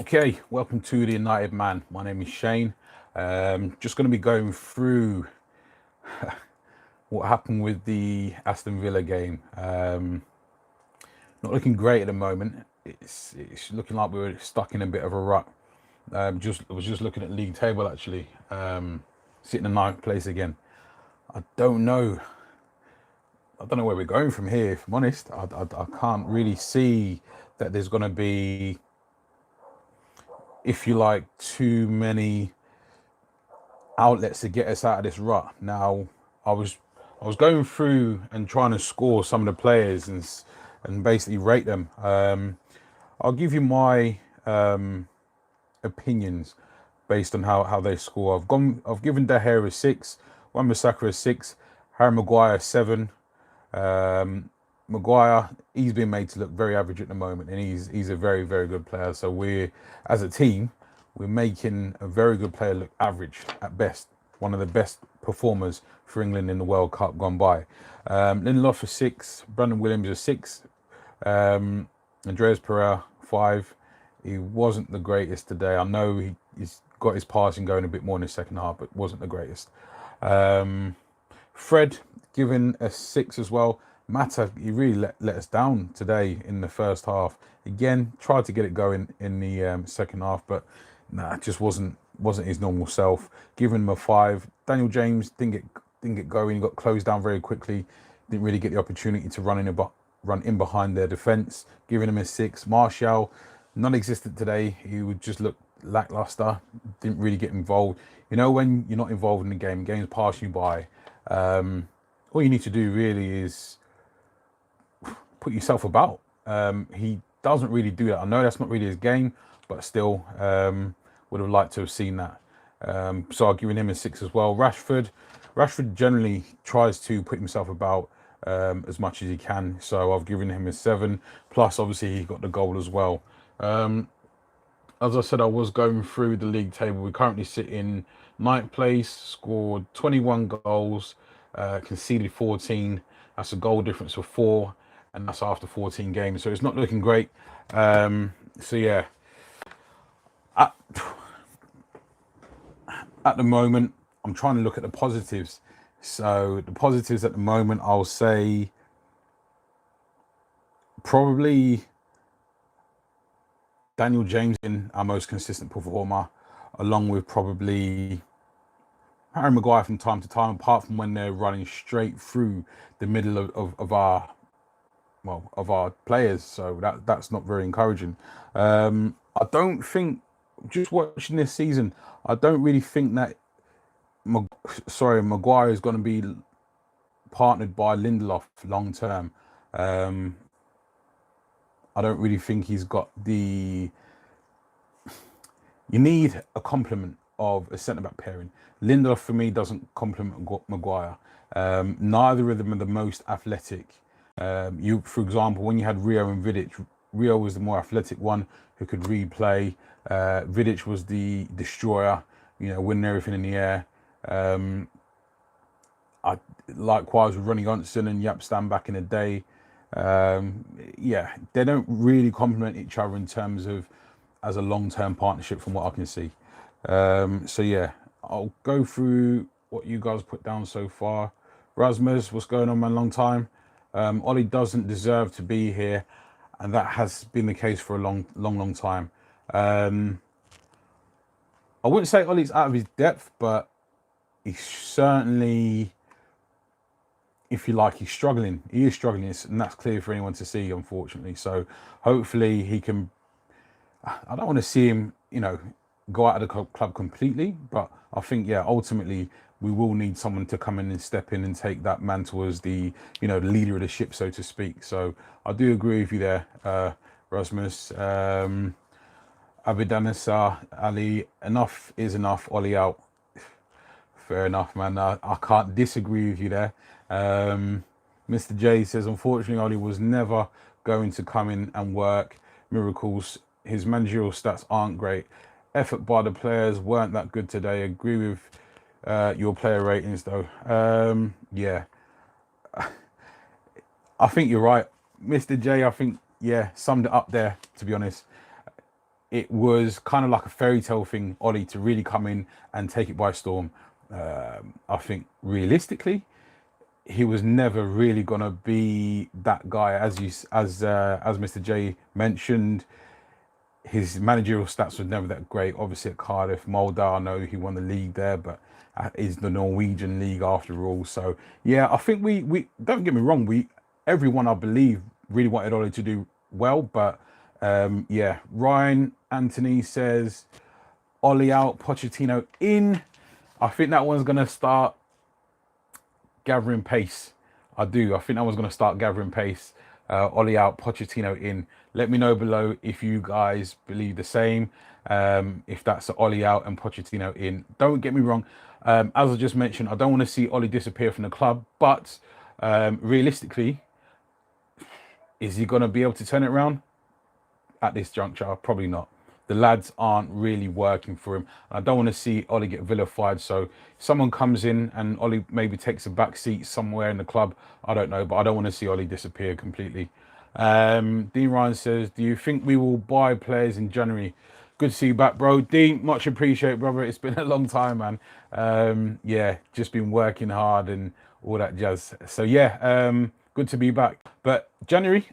Okay, welcome to the United Man. My name is Shane. Just going to be going through what happened with the Aston Villa game. Not looking great at the moment. It's looking like we're stuck in a bit of a rut. I was just looking at league table actually. Sitting in ninth place again. I don't know. I don't know where we're going from here. If I'm honest, I can't really see that there's going to be, if you like, too many outlets to get us out of this rut. Now, I was I was going through and trying to score some of the players and basically rate them. I'll give you my opinions based on how they score. I've given De Gea a six, Wan-Bissaka a six, Harry Maguire a seven. Maguire, he's been made to look very average at the moment, and he's a very good player. So we're, as a team, we're making a very good player look average at best. One of the best performers for England in the World Cup gone by. Lindelof a six, Brandon Williams a six, Andreas Pereira five. He wasn't the greatest today. I know he's got his passing going a bit more in the second half, but wasn't the greatest. Fred given a six as well. Mata, he really let us down today in the first half. Again, tried to get it going in the second half, but nah, it just wasn't his normal self. Giving him a five. Daniel James didn't get going. He got closed down very quickly. Didn't really get the opportunity to run in behind their defence. Giving him a six. Martial, non-existent today. He would just look lackluster. Didn't really get involved. You know, when you're not involved in the game, games pass you by. All you need to do really is put yourself about. He doesn't really do that. I know that's not really his game, but still, would have liked to have seen that. So I've given him a six as well. Rashford generally tries to put himself about as much as he can. So I've given him a seven. Plus, obviously, he got the goal as well. As I said, I was going through the league table. We currently sit in ninth place, scored 21 goals, conceded 14. That's a goal difference of four, and that's after 14 games. So it's not looking great. So yeah, at, at the moment, I'm trying to look at the positives. So the positives at the moment, I'll say probably Daniel James in our most consistent performer, along with probably Harry Maguire from time to time, apart from when they're running straight through the middle of our of our players. So that's not very encouraging. I don't think, just watching this season, I don't really think that Maguire is going to be partnered by Lindelof long term. I don't really think he's got the. You need a complement of a centre back pairing. Lindelof for me doesn't complement Maguire. Neither of them are the most athletic. For example, when you had Rio and Vidic, Rio was the more athletic one who could replay. Vidic was the destroyer, winning everything in the air. I likewise with Ronnie Johnson and Jaap Stam back in the day. Yeah, they don't really complement each other in terms of as a long-term partnership from what I can see. So yeah, I'll go through what you guys put down so far. Rasmus, what's going on, man? Long time. Ollie doesn't deserve to be here, and that has been the case for a long time. I wouldn't say Ollie's out of his depth, but he's certainly, if you like, he's struggling. He is struggling, and that's clear for anyone to see, unfortunately. So hopefully he can. I don't want to see him, go out of the club completely, but I think, yeah, ultimately we will need someone to come in and step in and take that mantle as the, the leader of the ship, so to speak. So I do agree with you there, Rasmus. Abidanissa, Ali, enough is enough. Ollie out. Fair enough, man. I can't disagree with you there. Mr. J says, unfortunately, Ollie was never going to come in and work miracles. His managerial stats aren't great. Effort by the players weren't that good today. Agree with your player ratings, though. Yeah, I think you're right, Mr. J. I think, yeah, summed it up there, to be honest. it was kind of like a fairy tale thing, Ollie, to really come in and take it by storm. I think realistically, he was never really gonna be that guy, as Mr. J mentioned. His managerial stats were never that great. Obviously at Cardiff, Molde, I know he won the league there, but is the Norwegian league after all. So yeah, I think we don't get me wrong, everyone I believe really wanted Ollie to do well, but yeah, Ryan Anthony says Ollie out, Pochettino in. I think that one's gonna start gathering pace. I do. I think that one's going to start gathering pace. Ollie out, Pochettino in. Let me know below if you guys believe the same. If that's Ollie out and Pochettino in. Don't get me wrong. As I just mentioned, I don't want to see Ollie disappear from the club. But realistically, is he going to be able to turn it around at this juncture? Probably not. The lads aren't really working for him. I don't want to see Ollie get vilified. So someone comes in and Ollie maybe takes a back seat somewhere in the club. I don't know, but I don't want to see Ollie disappear completely. Dean Ryan says, do you think we will buy players in January? Good to see you back, bro. Dean, much appreciated, brother. It's been a long time, man. Yeah, just been working hard and all that jazz. So yeah, good to be back. But January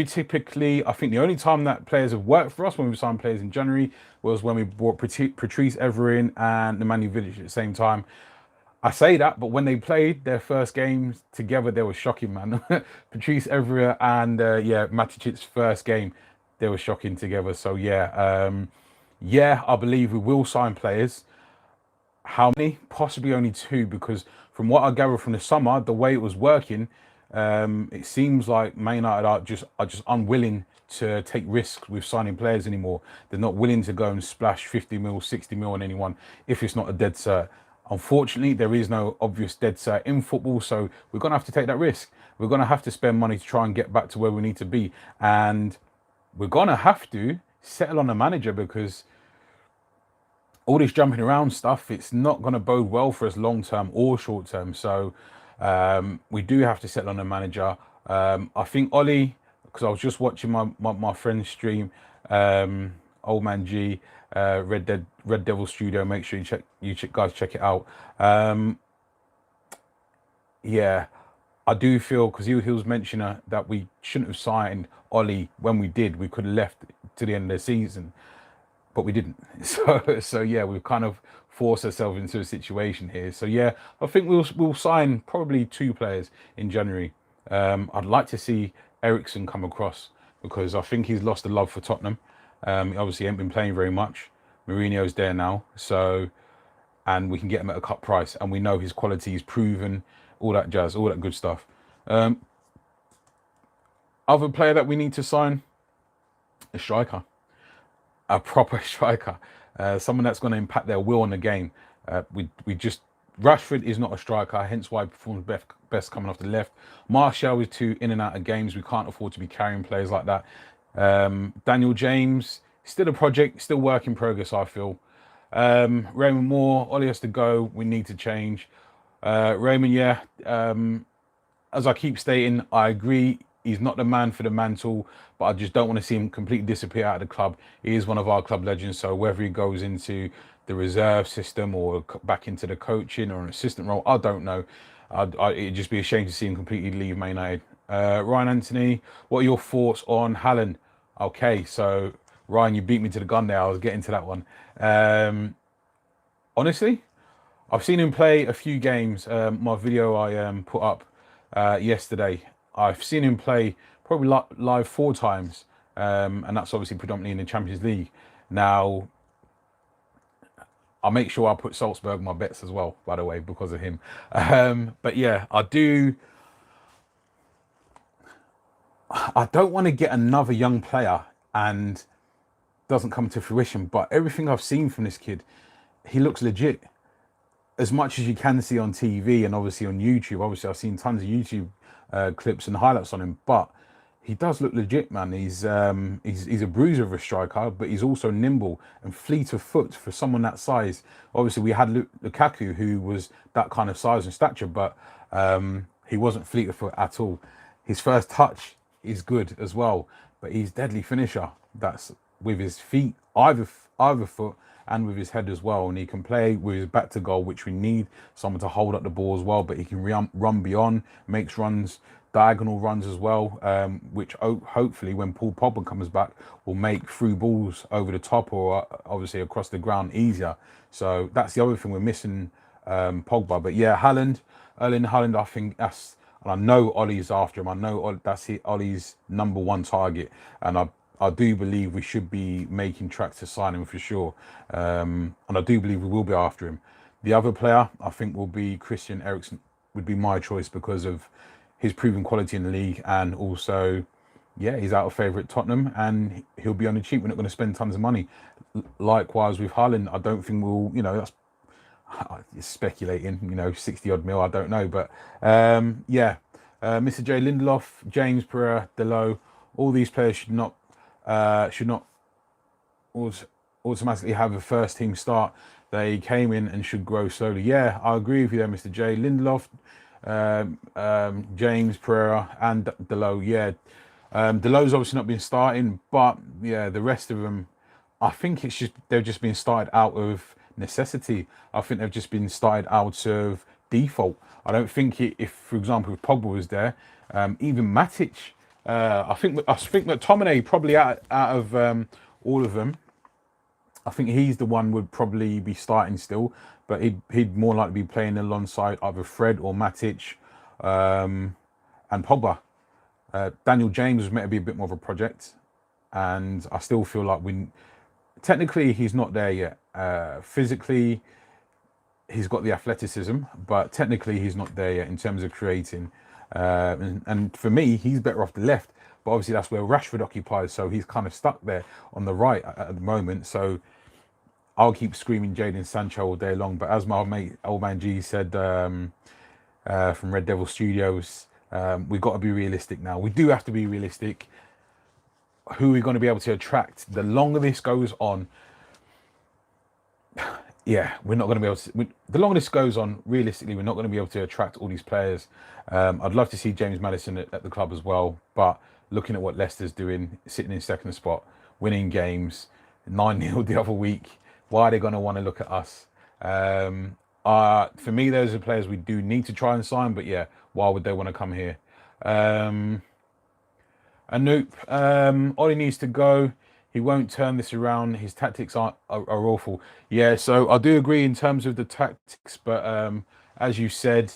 typically, I think the only time that players have worked for us when we signed players in January was when we brought Patrice Evra in and Nemanja Vidic at the same time. I say that, but when they played their first games together, they were shocking, man. Patrice Evra and yeah, Matic's first game, they were shocking together. So yeah, yeah, I believe we will sign players. How many? Possibly only 2, because from what I gather from the summer, the way it was working, it seems like Man United are just unwilling to take risks with signing players anymore. They're not willing to go and splash 50 mil, 60 mil on anyone if it's not a dead cert. Unfortunately, there is no obvious dead cert in football, so we're going to have to take that risk. We're going to have to spend money to try and get back to where we need to be. And we're going to have to settle on a manager, because all this jumping around stuff, it's not going to bode well for us long term or short term. So we do have to settle on a manager. I think Ollie, because I was just watching my friend's stream, Old Man G, Red Devil Studio. Make sure you guys check it out. Yeah, I do feel, because he was mentioning that we shouldn't have signed Ollie when we did. We could have left to the end of the season, but we didn't. So yeah, we've kind of forced ourselves into a situation here. So yeah, I think we'll sign probably 2 players in January. I'd like to see Eriksen come across, because I think he's lost the love for Tottenham. He obviously ain't been playing very much. Mourinho's there now, so, and we can get him at a cut price, and we know his quality is proven, all that jazz, all that good stuff. Other player that we need to sign, a striker, a proper striker, someone that's going to impact their will on the game. Rashford is not a striker, hence why he performs best coming off the left. Martial is too in and out of games. We can't afford to be carrying players like that. Daniel James, still a project, still work in progress, I feel. Raymond Moore, Ollie has to go. We need to change. Raymond, yeah, as I keep stating, I agree. He's not the man for the mantle, but I just don't want to see him completely disappear out of the club. He is one of our club legends, so whether he goes into the reserve system or back into the coaching or an assistant role, I don't know. It'd just be a shame to see him completely leave Man United. Ryan Anthony, what are your thoughts on Haaland? Okay, so Ryan, you beat me to the gun there. I was getting to that one. Honestly, I've seen him play a few games. My video I put up yesterday, I've seen him play probably live 4 times, and that's obviously predominantly in the Champions League. Now, I'll make sure I put Salzburg in my bets as well, by the way, because of him. But yeah, I don't want to get another young player and doesn't come to fruition. But everything I've seen from this kid, he looks legit. As much as you can see on TV and obviously on YouTube. Obviously, I've seen tons of YouTube clips and highlights on him, but he does look legit, man. He's a bruiser of a striker, but he's also nimble and fleet of foot for someone that size. Obviously, we had Lukaku, who was that kind of size and stature, but he wasn't fleet of foot at all. His first touch is good as well, but he's deadly finisher. That's with his feet, either foot, and with his head as well. And he can play with his back to goal, which we need someone to hold up the ball as well. But he can run beyond, makes runs, diagonal runs as well, which hopefully when Paul Pogba comes back will make through balls over the top or obviously across the ground easier. So that's the other thing we're missing, Pogba. But yeah, Erling Haaland, I think that's, and I know Ollie's after him. I know that's Ollie's number one target, and I do believe we should be making tracks to sign him for sure. And I do believe we will be after him. The other player I think will be Christian Eriksen, would be my choice because of his proven quality in the league, and also, yeah, he's out of favour at Tottenham and he'll be on the cheap. We're not going to spend tons of money. Likewise with Haaland, I don't think we'll, that's speculating, 60 odd mil, I don't know. But yeah, Mr. J, Lindelof, James, Pereira, Delot, all these players should not automatically have a first team start. They came in and should grow slowly. Yeah, I agree with you there, Mr. J. Lindelof, James, Pereira, and Delot. Yeah, Delot's obviously not been starting, but yeah, the rest of them, I think it's just they've just been started out of necessity. I think they've just been started out of default. I don't think if, for example, if Pogba was there, even Matic, I think McTominay probably out of all of them, I think he's the one would probably be starting still, but he'd more likely be playing alongside either Fred or Matic, and Pogba. Daniel James was meant to be a bit more of a project, and I still feel like technically he's not there yet. Physically, he's got the athleticism, but technically he's not there yet in terms of creating. And for me, he's better off the left, but obviously that's where Rashford occupies, so he's kind of stuck there on the right at the moment. So I'll keep screaming Jadon Sancho all day long. But as my mate Old Man G said from Red Devil Studios, we've got to be realistic now. We do have to be realistic. Who are we going to be able to attract? The longer this goes on, yeah, we're not going to be able to. The longer this goes on, realistically, we're not going to be able to attract all these players. I'd love to see James Maddison at the club as well, but looking at what Leicester's doing, sitting in second spot, winning games, 9-0 the other week, why are they going to want to look at us? For me, those are players we do need to try and sign, but yeah, why would they want to come here? Anoop, Ollie needs to go. He won't turn this around. His tactics are awful. Yeah, so I do agree in terms of the tactics, but as you said,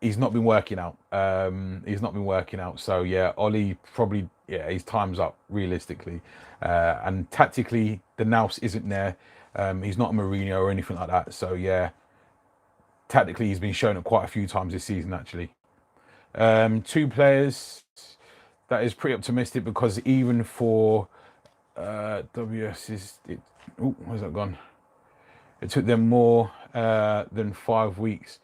he's not been working out. So yeah, Ollie probably, yeah, his time's up realistically. And tactically, the nous isn't there. He's not a Mourinho or anything like that. So yeah, tactically, he's been shown it quite a few times this season actually. Two players, that is pretty optimistic because even for WS where's that gone? It took them more than 5 weeks.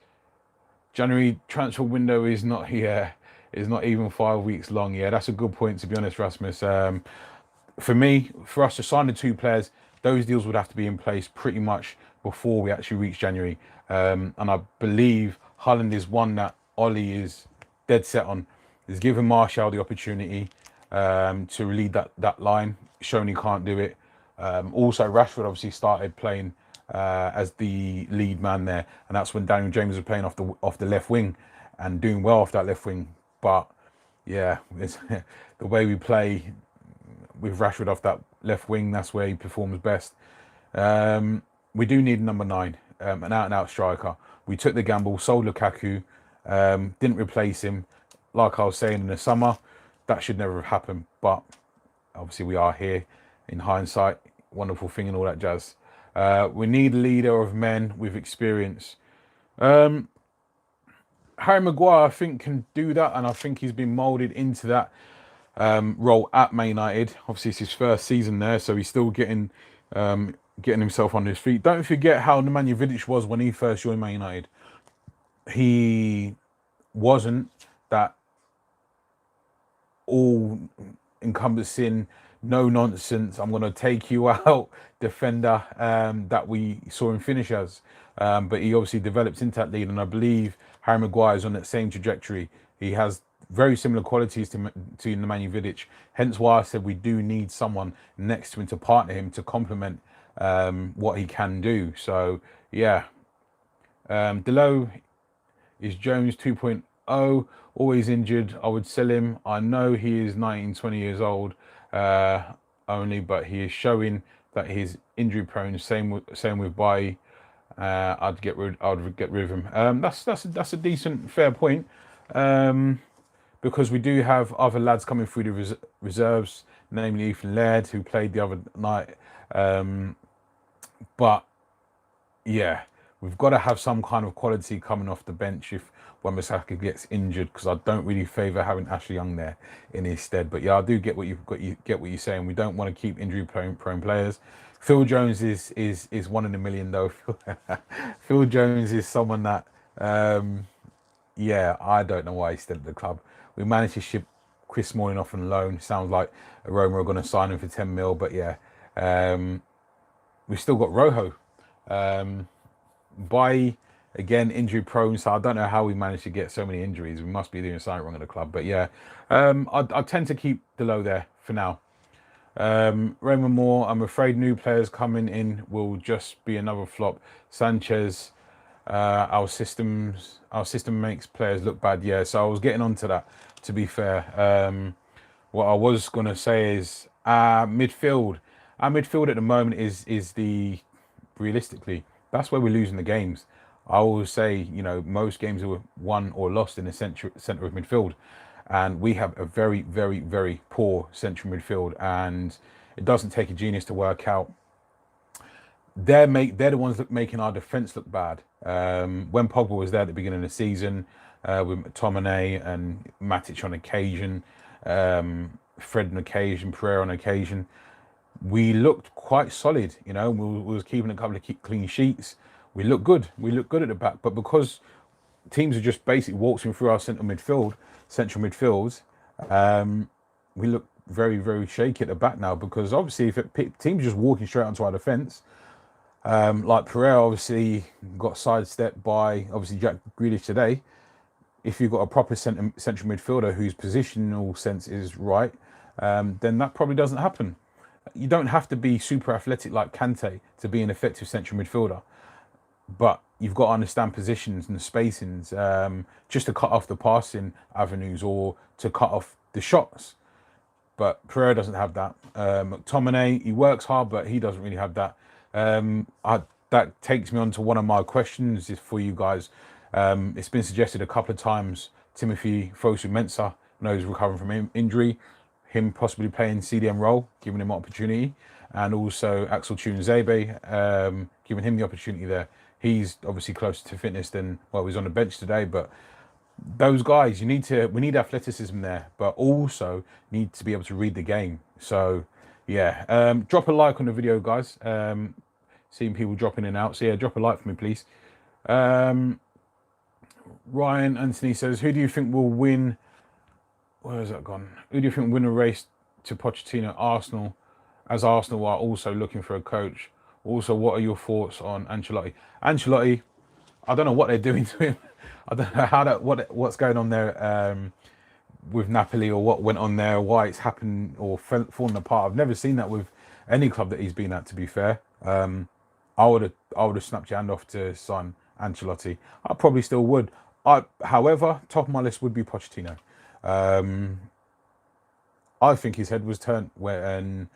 January transfer window is not here. Is not even 5 weeks long. Yeah, that's a good point, to be honest, Rasmus. For me, for us to sign the two players, those deals would have to be in place pretty much before we actually reach January. And I believe Haaland is one that Ollie is dead set on. Is giving Martial the opportunity to lead that line, showing he can't do it. Also, Rashford obviously started playing as the lead man there, and that's when Daniel James was playing off the left wing and doing well off that left wing. But yeah, it's, the way we play with Rashford off that left wing, that's where he performs best. We do need number 9, an out-and-out striker. We took the gamble, sold Lukaku, didn't replace him. Like I was saying in the summer, that should never have happened. But obviously we are here in hindsight. Wonderful thing and all that jazz. We need a leader of men with experience. Harry Maguire, I think, can do that, and I think he's been moulded into that role at Man United. Obviously, it's his first season there, so he's still getting himself on his feet. Don't forget how Nemanja Vidic was when he first joined Man United. He wasn't that all-encompassing, no-nonsense, I'm going to take you out defender that we saw him finish as. But he obviously developed into that lead, and I believe Harry Maguire is on that same trajectory. He has very similar qualities to Nemanja Vidic. Hence why I said we do need someone next to him to partner him to complement what he can do. So yeah, Delo is Jones 2.0, always injured. I would sell him. I know he is 19, 20 years old only, but he is showing that he's injury prone. Same with Bailly. I'd get rid of him. That's a decent, fair point. Because we do have other lads coming through the reserves, namely Ethan Laird, who played the other night. But yeah, we've got to have some kind of quality coming off the bench if Wan-Bissaka gets injured, because I don't really favour having Ashley Young there in his stead. But yeah, I do get what you're saying. We don't want to keep injury prone players. Phil Jones is one in a million though. Phil Jones is someone that yeah, I don't know why he's still at the club. We managed to ship Chris Smalling off on loan. Sounds like Roma are going to sign him for 10 mil, but yeah, we've still got Rojo. Bailly, again, injury prone, so I don't know how we managed to get so many injuries. We must be doing something wrong at the club, but yeah, I tend to keep Delo there for now. Raymond Moore, I'm afraid new players coming in will just be another flop. Sanchez, our system makes players look bad. Yeah, so I was getting onto that, to be fair. What I was going to say is midfield. Our midfield at the moment is the, realistically, that's where we're losing the games. I always say, you know, most games are won or lost in the centre of midfield. And we have a very, very, very poor central midfield. And it doesn't take a genius to work out. They're the ones that making our defence look bad. When Pogba was there at the beginning of the season, with McTominay and Matic on occasion, Fred on occasion, Pereira on occasion, we looked quite solid. You know, we was keeping a couple of clean sheets. We look good. We look good at the back. But because teams are just basically waltzing through our central midfields, we look very, very shaky at the back now. Because obviously, if teams are just walking straight onto our defence, like Pereira obviously got sidestepped by obviously Jack Grealish today. If you've got a proper central midfielder whose positional sense is right, then that probably doesn't happen. You don't have to be super athletic like Kante to be an effective central midfielder, but you've got to understand positions and the spacings, just to cut off the passing avenues or to cut off the shots. But Pereira doesn't have that. McTominay, he works hard, but he doesn't really have that. That takes me on to one of my questions for you guys. It's been suggested a couple of times, Timothy Fosu-Mensah, knows recovering from injury, him possibly playing CDM role, giving him opportunity, and also Axel Tuanzebe, giving him the opportunity there. He's obviously closer to fitness than, well, he's on the bench today, but those guys, we need athleticism there, but also need to be able to read the game. So yeah, drop a like on the video, guys. Seeing people dropping in and out, so yeah, drop a like for me, please. Ryan Anthony says, who do you think will win? Where has that gone? Who do you think will win a race to Pochettino? Arsenal, as Arsenal are also looking for a coach. Also, what are your thoughts on Ancelotti? Ancelotti, I don't know what they're doing to him. I don't know what's going on there with Napoli, or what went on there, why it's happened or fallen apart. I've never seen that with any club that he's been at, to be fair. I would have snapped your hand off to sign Ancelotti. I probably still would. However, top of my list would be Pochettino. I think his head was turned when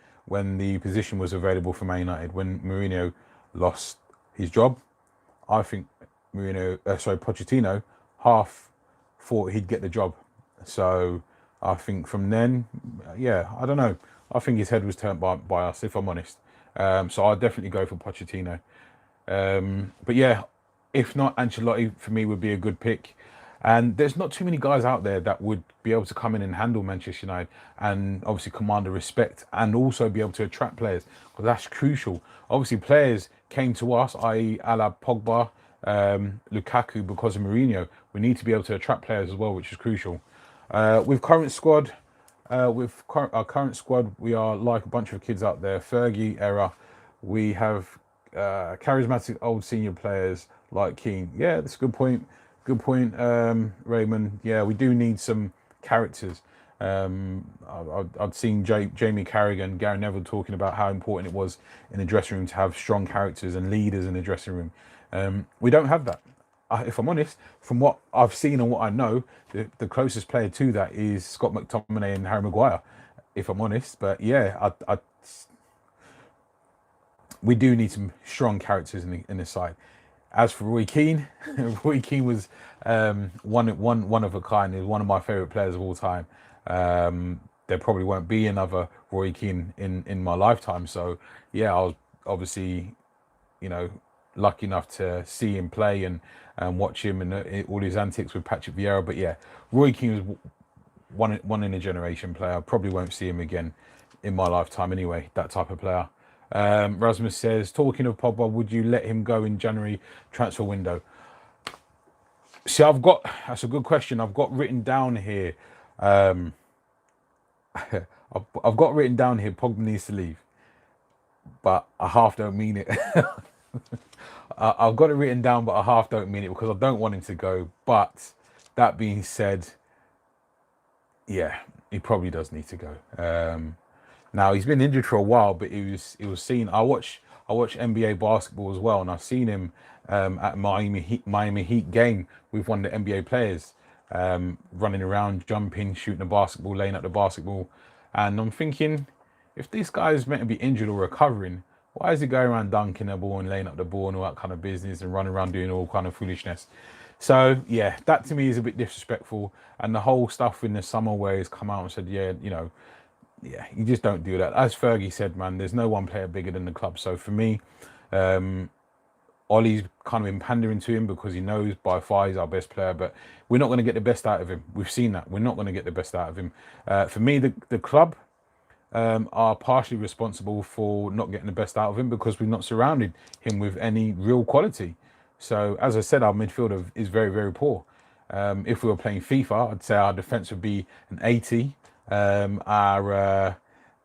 the position was available for Man United, when Mourinho lost his job. I think Pochettino half thought he'd get the job. So I think from then, yeah, I don't know. I think his head was turned by us, if I'm honest. So I'd definitely go for Pochettino. But yeah, if not, Ancelotti for me would be a good pick. And there's not too many guys out there that would be able to come in and handle Manchester United and obviously command the respect and also be able to attract players, because that's crucial. Obviously, players came to us, i.e. a la Pogba, Lukaku, because of Mourinho. We need to be able to attract players as well, which is crucial. With our current squad, we are like a bunch of kids out there. Fergie era. We have charismatic old senior players like Keane. Yeah, that's a good point. Good point, Raymond. Yeah, we do need some characters. I'd seen Jamie Carragher and Gary Neville talking about how important it was in the dressing room to have strong characters and leaders in the dressing room. We don't have that. If I'm honest, from what I've seen and what I know, the closest player to that is Scott McTominay and Harry Maguire, if I'm honest. But yeah, we do need some strong characters in the side. As for Roy Keane, Roy Keane was one of a kind. He was one of my favourite players of all time. There probably won't be another Roy Keane in my lifetime. So yeah, I was obviously, lucky enough to see him play and watch him and all his antics with Patrick Vieira. But yeah, Roy Keane was one in a generation player. I probably won't see him again in my lifetime anyway, that type of player. Rasmus says, talking of Pogba, would you let him go in January transfer window? See, that's a good question. I've got written down here, I've got written down here, Pogba needs to leave, but I half don't mean it. I've got it written down, but I half don't mean it because I don't want him to go. But that being said, yeah, he probably does need to go. Now he's been injured for a while, but he was seen. I watch NBA basketball as well, and I've seen him at Miami Heat game with one of the NBA players, running around, jumping, shooting the basketball, laying up the basketball, and I'm thinking, if this guy is meant to be injured or recovering, why is he going around dunking the ball and laying up the ball and all that kind of business and running around doing all kind of foolishness? So yeah, that to me is a bit disrespectful. And the whole stuff in the summer where he's come out and said, yeah, you just don't do that. As Fergie said, man, there's no one player bigger than the club. So for me, Ollie's kind of been pandering to him because he knows by far he's our best player, but we're not going to get the best out of him. We've seen that. We're not going to get the best out of him. For me, the club are partially responsible for not getting the best out of him because we've not surrounded him with any real quality. So as I said, our midfield is very, very poor. If we were playing FIFA, I'd say our defense would be an 80. Our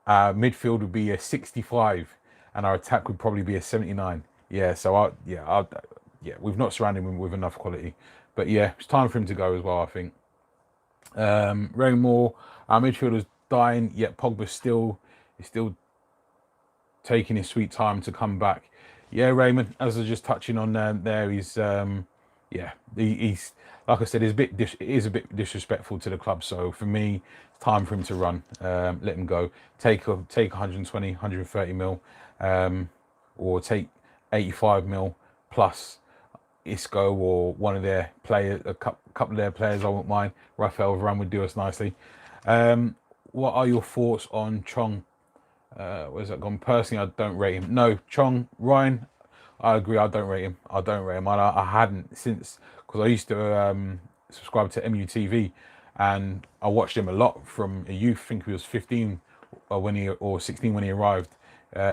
midfield would be a 65, and our attack would probably be a 79. Yeah, so we've not surrounded him with enough quality. But yeah, it's time for him to go as well, I think. Raymore, our midfielder's dying, yet Pogba's still taking his sweet time to come back. Yeah, Raymond, as I was just touching on there, he's like I said, it is a bit disrespectful to the club. So for me, it's time for him to run. Let him go. Take 120, 130 mil, or take 85 mil plus Isco or one of their players, a couple of their players. I won't mind. Rafael Varane would do us nicely. What are your thoughts on Chong? Where's that gone? Personally, I don't rate him. No, Chong, Ryan, I agree. I don't rate him. I hadn't since, because I used to subscribe to MUTV, and I watched him a lot from a youth. I think he was 15 or 16 when he arrived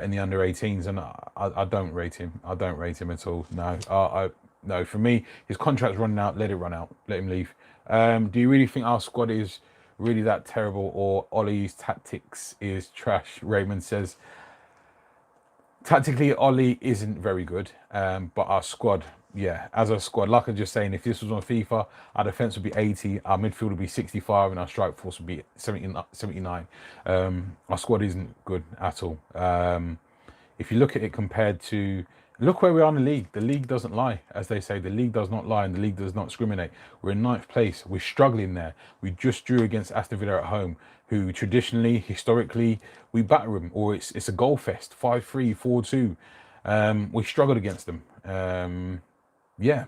in the under-18s, and I don't rate him. I don't rate him at all. No, no. For me, his contract's running out. Let it run out. Let him leave. Do you really think our squad is really that terrible, or Ollie's tactics is trash? Raymond says, tactically, Ollie isn't very good, but our squad, yeah, as a squad, like I'm just saying, if this was on FIFA, our defense would be 80, our midfield would be 65, and our strike force would be 79. Our squad isn't good at all. If you look at it compared to, look where we are in the league doesn't lie. As they say, the league does not lie and the league does not discriminate. We're in 9th place. We're struggling there. We just drew against Aston Villa at home, who traditionally, historically, we batter them, or it's a goal fest, 5-3, 4-2. We struggled against them. Yeah,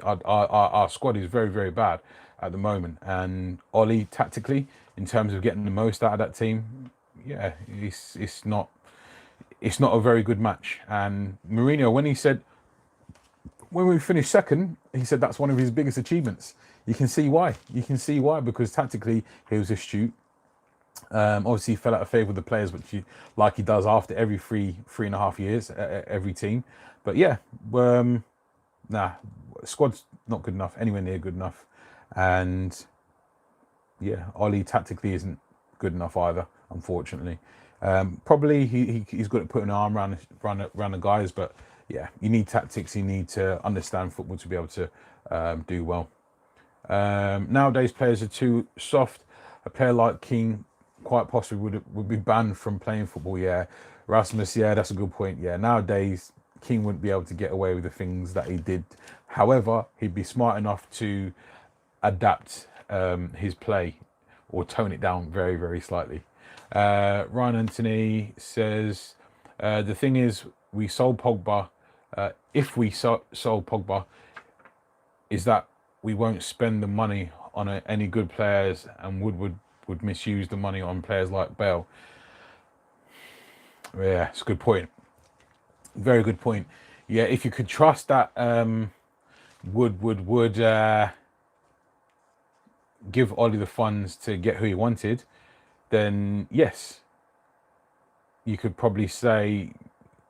our squad is very, very bad at the moment. And Ollie, tactically, in terms of getting the most out of that team, yeah, it's not a very good match. And Mourinho, when we finished second, he said that's one of his biggest achievements. You can see why. Because tactically he was astute. Obviously he fell out of favour with the players, which like he does after every three and a half years, every team. But yeah, squad's not good enough, anywhere near good enough. And yeah, Ollie tactically isn't good enough either, unfortunately. Probably he's good at putting an arm around the guys, but yeah, you need tactics. You need to understand football to be able to do well. Nowadays, players are too soft. a player like King quite possibly would be banned from playing football. Yeah, Rasmus. Yeah, that's a good point. Yeah, nowadays King wouldn't be able to get away with the things that he did. However, he'd be smart enough to adapt his play or tone it down very, very slightly. Ryan Anthony says, the thing is, we sold Pogba. If we sold Pogba, is that we won't spend the money on any good players, and would misuse the money on players like Bale. Yeah, it's a good point. Very good point. Yeah, if you could trust that would give Ollie the funds to get who he wanted, then yes, you could probably say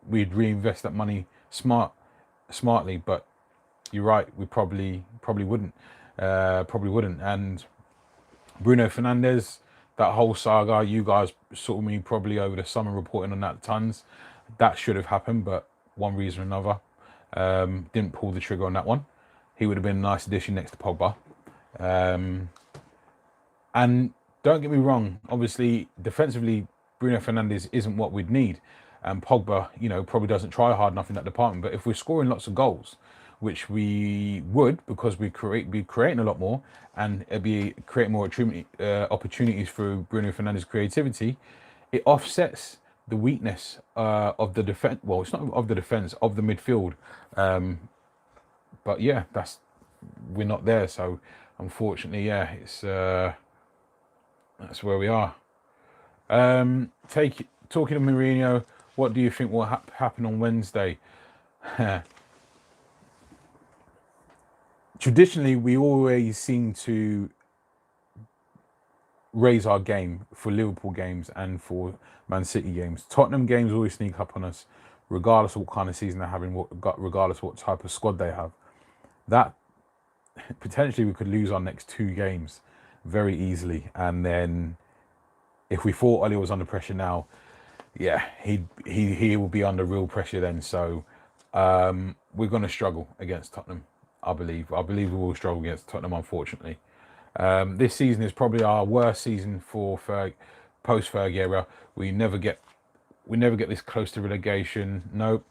we'd reinvest that money smartly. But you're right, we probably wouldn't. And Bruno Fernandes, that whole saga, you guys saw me probably over the summer reporting on that tons. That should have happened, but one reason or another, didn't pull the trigger on that one. He would have been a nice addition next to Pogba. And don't get me wrong, obviously defensively, Bruno Fernandes isn't what we'd need. And Pogba, probably doesn't try hard enough in that department. But if we're scoring lots of goals, which we would, because be creating a lot more, and it'd be creating more opportunities for Bruno Fernandes' creativity, it offsets the weakness of the defense. Well, it's not of the defense, of the midfield. But yeah, we're not there. So unfortunately, yeah, it's that's where we are. Talking to Mourinho, what do you think will happen on Wednesday? Traditionally, we always seem to raise our game for Liverpool games and for Man City games. Tottenham games always sneak up on us, regardless of what kind of season they're having, regardless of what type of squad they have. That potentially we could lose our next 2 games very easily. And then if we thought Ollie was under pressure now, yeah, he will be under real pressure then. So we're going to struggle against Tottenham. I believe we will struggle against Tottenham, unfortunately. This season is probably our worst season for post-Ferg era. We never get this close to relegation. Nope.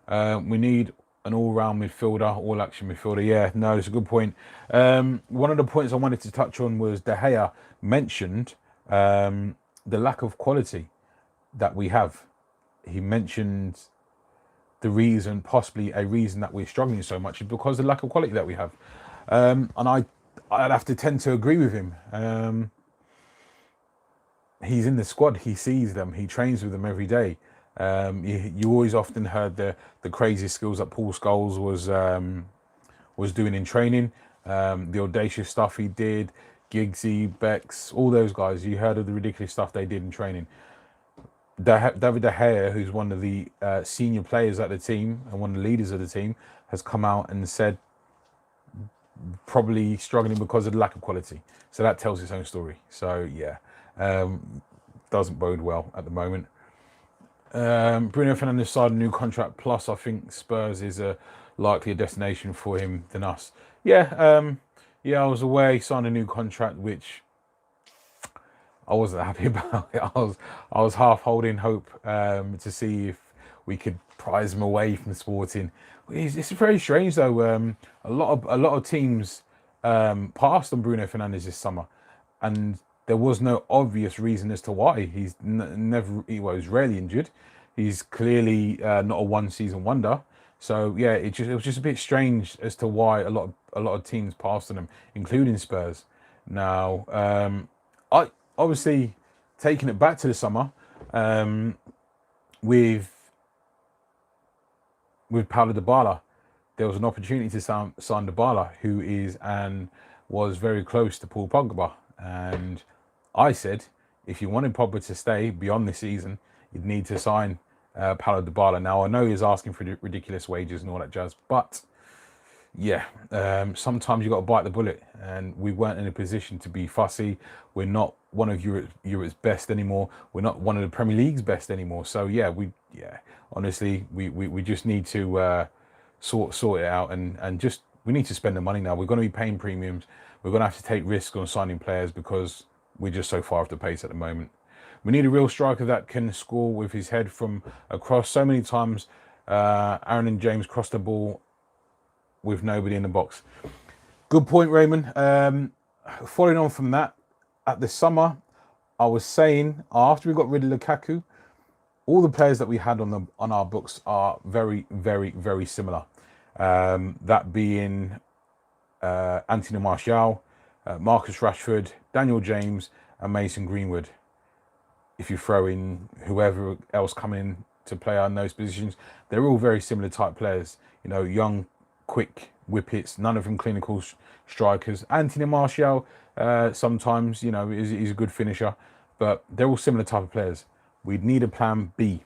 We need an all-round midfielder, all-action midfielder. Yeah, no, it's a good point. One of the points I wanted to touch on was De Gea mentioned the lack of quality that we have. He mentioned possibly a reason that we're struggling so much is because of the lack of quality that we have. And I'd have to tend to agree with him. He's in the squad. He sees them. He trains with them every day. You always often heard the crazy skills that Paul Scholes was doing in training, the audacious stuff he did, Giggsy, Bex, all those guys. You heard of the ridiculous stuff they did in training. David De Gea, who's one of the senior players at the team and one of the leaders of the team, has come out and said probably struggling because of the lack of quality. So that tells its own story. So yeah, doesn't bode well at the moment. Bruno Fernandes signed a new contract. Plus, I think Spurs is likely a destination for him than us. Yeah, I was away, signed a new contract, which I wasn't happy about it. I was half holding hope to see if we could prize him away from Sporting. It's very strange though. A lot of teams passed on Bruno Fernandes this summer, and there was no obvious reason as to why. He's he's rarely injured. He's clearly not a one-season wonder. So yeah, it was just a bit strange as to why a lot of teams passed on him, including Spurs. Now, I obviously taking it back to the summer with Paulo Dybala, there was an opportunity to sign Dybala, who is and was very close to Paul Pogba. And I said, if you wanted Pogba to stay beyond this season, you'd need to sign Paulo Dybala. Now, I know he's asking for ridiculous wages and all that jazz, but yeah, sometimes you got to bite the bullet, and we weren't in a position to be fussy. We're not one of Europe's best anymore. We're not one of the Premier League's best anymore. So yeah, honestly, we just need to sort it out, and we need to spend the money now. We're going to be paying premiums. We're going to have to take risks on signing players because we're just so far off the pace at the moment. We need a real striker that can score with his head from across. So many times, Aaron and James crossed the ball with nobody in the box. Good point, Raymond. Following on from that, at the summer, I was saying after we got rid of Lukaku, all the players that we had on our books are very, very, very similar. That being Anthony Martial, Marcus Rashford, Daniel James, and Mason Greenwood. If you throw in whoever else coming in to play on those positions, they're all very similar type players. You know, young, quick whippets, none of them clinical strikers. Anthony Martial, sometimes, you know, he's a good finisher, but they're all similar type of players. We'd need a plan B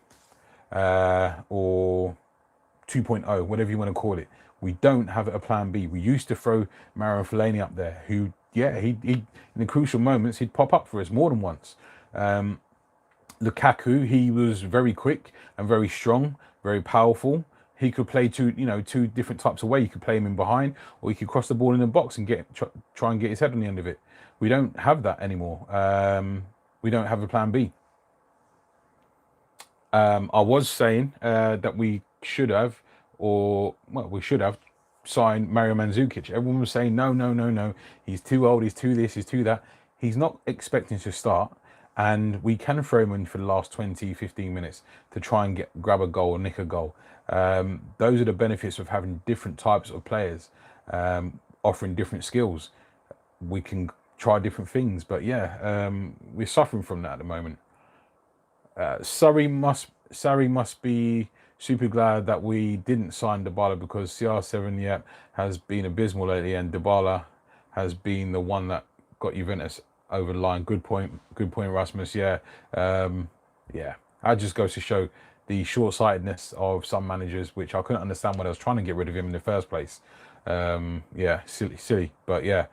or 2.0, whatever you want to call it. We don't have a plan B. We used to throw Marouane Fellaini up there, who, yeah, he in the crucial moments, he'd pop up for us more than once. Lukaku, he was very quick and very strong, very powerful. He could play two different types of way. You could play him in behind, or he could cross the ball in the box and try and get his head on the end of it. We don't have that anymore. We don't have a plan B. I was saying that we should have signed Mario Mandzukic. Everyone was saying, no. He's too old, he's too this, he's too that. He's not expecting to start. And we can throw him in for the last 20, 15 minutes to try and grab a goal or nick a goal. Those are the benefits of having different types of players, offering different skills. We can try different things, but yeah, we're suffering from that at the moment. Sarri must be super glad that we didn't sign Dybala, because CR7 has been abysmal lately, and Dybala has been the one that got Juventus over the line. Good point, Rasmus. That just goes to show the short-sightedness of some managers, which I couldn't understand why they was trying to get rid of him in the first place. Silly, but yeah,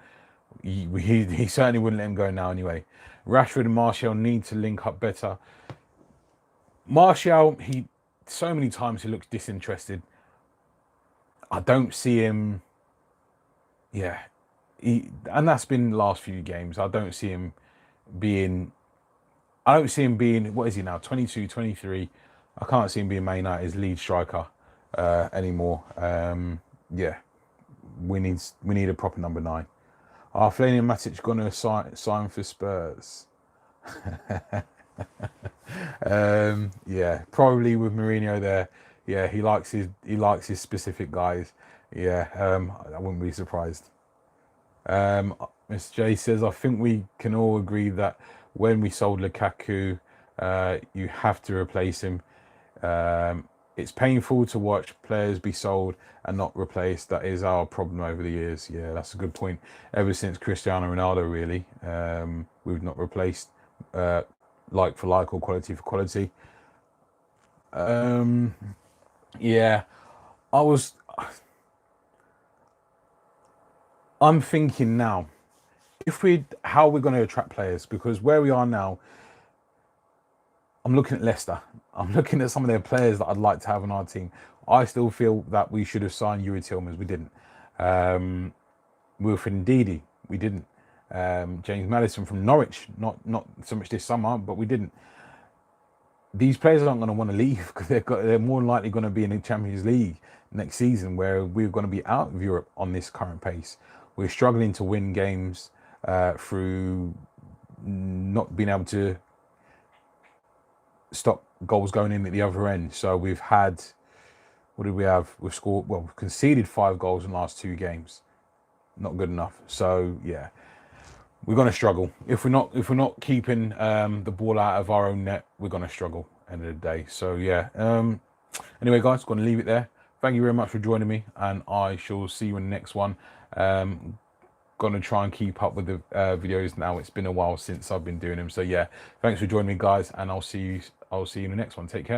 he certainly wouldn't let him go now anyway. Rashford and Martial need to link up better. Martial, so many times he looks disinterested. I don't see him. And that's been the last few games. I don't see him being, what is he now, 22, 23. I can't see him being Man United's lead striker anymore. We need a proper number 9. Are Fellaini and Matic going to sign for Spurs? Probably with Mourinho there. Yeah, he likes his specific guys. I wouldn't be surprised. Miss J says, I think we can all agree that when we sold Lukaku, you have to replace him. It's painful to watch players be sold and not replaced. That is our problem over the years. Yeah, that's a good point. Ever since Cristiano Ronaldo, really, we've not replaced like for like or quality for quality. I'm thinking now, how we're going to attract players, because where we are now, I'm looking at Leicester. I'm looking at some of their players that I'd like to have on our team. I still feel that we should have signed Youri Tillmans. We didn't. Wilfred Ndidi, we didn't. James Maddison from Norwich, not so much this summer, but we didn't. These players aren't going to want to leave, because they're more than likely going to be in the Champions League next season, where we're going to be out of Europe on this current pace. We're struggling to win games through not being able to stop goals going in at the other end. So we've had, what did we have? We've conceded 5 goals in the last 2 games. Not good enough. So yeah, we're going to struggle if we're not keeping the ball out of our own net. We're going to struggle end of the day. So yeah. Anyway, guys, going to leave it there. Thank you very much for joining me, and I shall see you in the next one. Going to try and keep up with the videos now. It's been a while since I've been doing them. So yeah, thanks for joining me, guys, and I'll see you in the next one. Take care.